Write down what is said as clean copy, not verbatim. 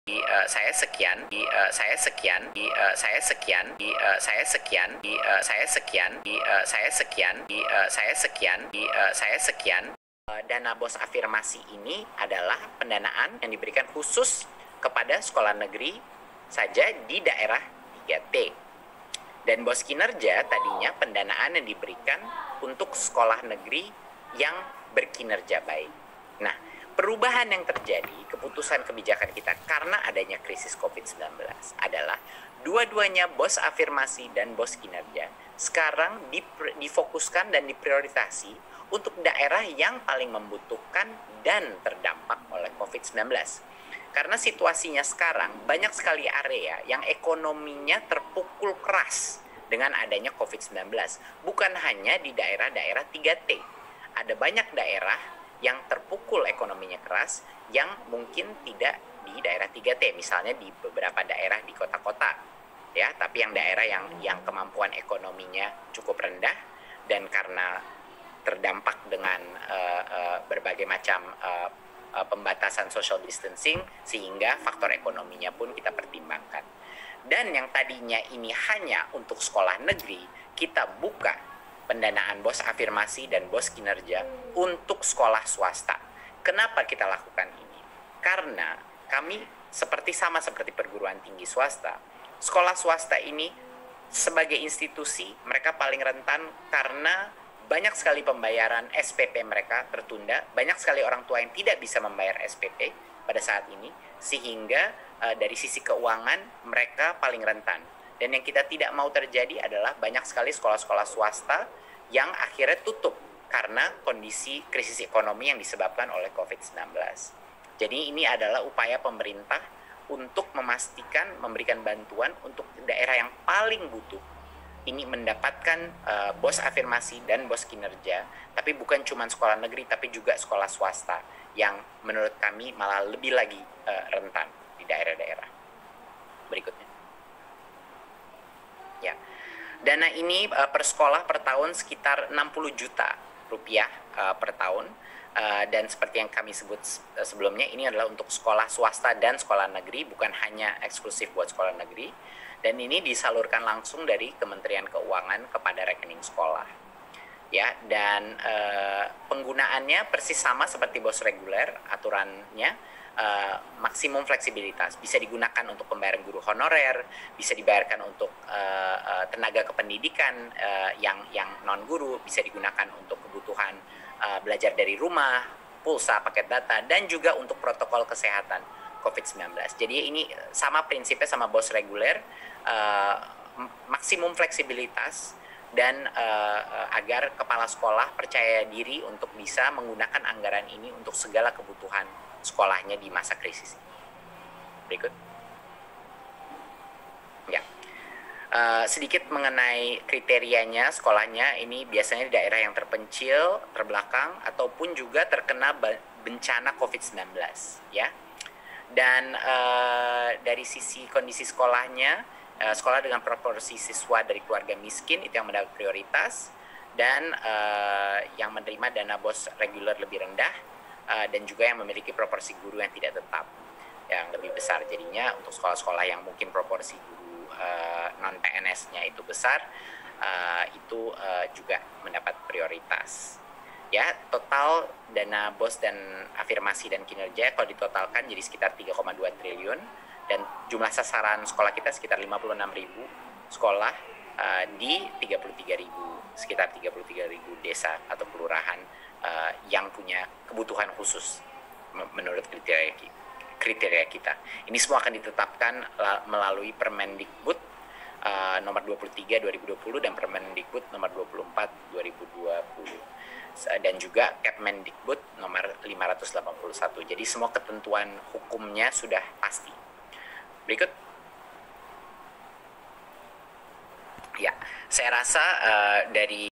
Saya sekian, saya sekian, saya sekian, saya sekian, saya sekian, saya sekian, saya sekian, saya sekian. Dana BOS afirmasi ini adalah pendanaan yang diberikan khusus kepada sekolah negeri saja di daerah 3T. Dan BOS kinerja tadinya pendanaan yang diberikan untuk sekolah negeri yang berkinerja baik. Nah, perubahan yang terjadi, keputusan kebijakan kita karena adanya krisis COVID-19 adalah dua-duanya BOS afirmasi dan BOS kinerja sekarang difokuskan dan diprioritasi untuk daerah yang paling membutuhkan dan terdampak oleh COVID-19. Karena situasinya sekarang banyak sekali area yang ekonominya terpukul keras dengan adanya COVID-19. Bukan hanya di daerah-daerah 3T. Ada banyak daerah yang terpukul ekonominya keras yang mungkin tidak di daerah 3T, misalnya di beberapa daerah di kota-kota, ya, tapi yang daerah yang kemampuan ekonominya cukup rendah dan karena terdampak dengan berbagai macam pembatasan social distancing sehingga faktor ekonominya pun kita pertimbangkan. Dan yang tadinya ini hanya untuk sekolah negeri, kita buka pendanaan BOS afirmasi dan BOS kinerja untuk sekolah swasta. Kenapa kita lakukan ini? Karena kami sama seperti perguruan tinggi swasta. Sekolah swasta ini sebagai institusi mereka paling rentan karena banyak sekali pembayaran SPP mereka tertunda, banyak sekali orang tua yang tidak bisa membayar SPP pada saat ini, sehingga dari sisi keuangan mereka paling rentan. Dan yang kita tidak mau terjadi adalah banyak sekali sekolah-sekolah swasta yang akhirnya tutup karena kondisi krisis ekonomi yang disebabkan oleh COVID-19. Jadi ini adalah upaya pemerintah untuk memastikan memberikan bantuan untuk daerah yang paling butuh ini mendapatkan BOS afirmasi dan BOS kinerja, tapi bukan cuma sekolah negeri, tapi juga sekolah swasta yang menurut kami malah lebih lagi rentan di daerah-daerah. Berikutnya. Ya. Dana ini per sekolah per tahun sekitar 60 juta rupiah per tahun. Dan seperti yang kami sebut sebelumnya, ini adalah untuk sekolah swasta dan sekolah negeri, bukan hanya eksklusif buat sekolah negeri. Dan ini disalurkan langsung dari Kementerian Keuangan kepada rekening sekolah. Ya, dan penggunaannya persis sama seperti BOS reguler, aturannya maksimum fleksibilitas. Bisa digunakan untuk pembayaran guru honorer, bisa dibayarkan untuk tenaga kependidikan yang non-guru, bisa digunakan untuk kebutuhan belajar dari rumah, pulsa, paket data, dan juga untuk protokol kesehatan COVID-19. Jadi ini sama prinsipnya sama BOS reguler, maksimum fleksibilitas dan agar kepala sekolah percaya diri untuk bisa menggunakan anggaran ini untuk segala kebutuhan sekolahnya di masa krisis. Berikut. Ya. Sedikit mengenai kriterianya sekolahnya, ini biasanya di daerah yang terpencil, terbelakang, ataupun juga terkena bencana COVID-19, ya. Dan dari sisi kondisi sekolahnya, sekolah dengan proporsi siswa dari keluarga miskin itu yang mendapat prioritas, dan yang menerima dana BOS reguler lebih rendah, dan juga yang memiliki proporsi guru yang tidak tetap yang lebih besar. Jadinya untuk sekolah-sekolah yang mungkin proporsi guru non-PNS-nya itu besar, itu juga mendapat prioritas. Ya, total dana BOS dan afirmasi dan kinerja kalau ditotalkan jadi sekitar 3,2 triliun, dan jumlah sasaran sekolah kita sekitar 56.000 sekolah di sekitar 33.000 desa atau kelurahan yang punya kebutuhan khusus menurut kriteria kita. Ini semua akan ditetapkan melalui Permendikbud nomor 23 2020 dan Permendikbud nomor 24 2020. Dan juga Kepmendikbud nomor 581. Jadi semua ketentuan hukumnya sudah pasti. Berikut. Ya, saya rasa dari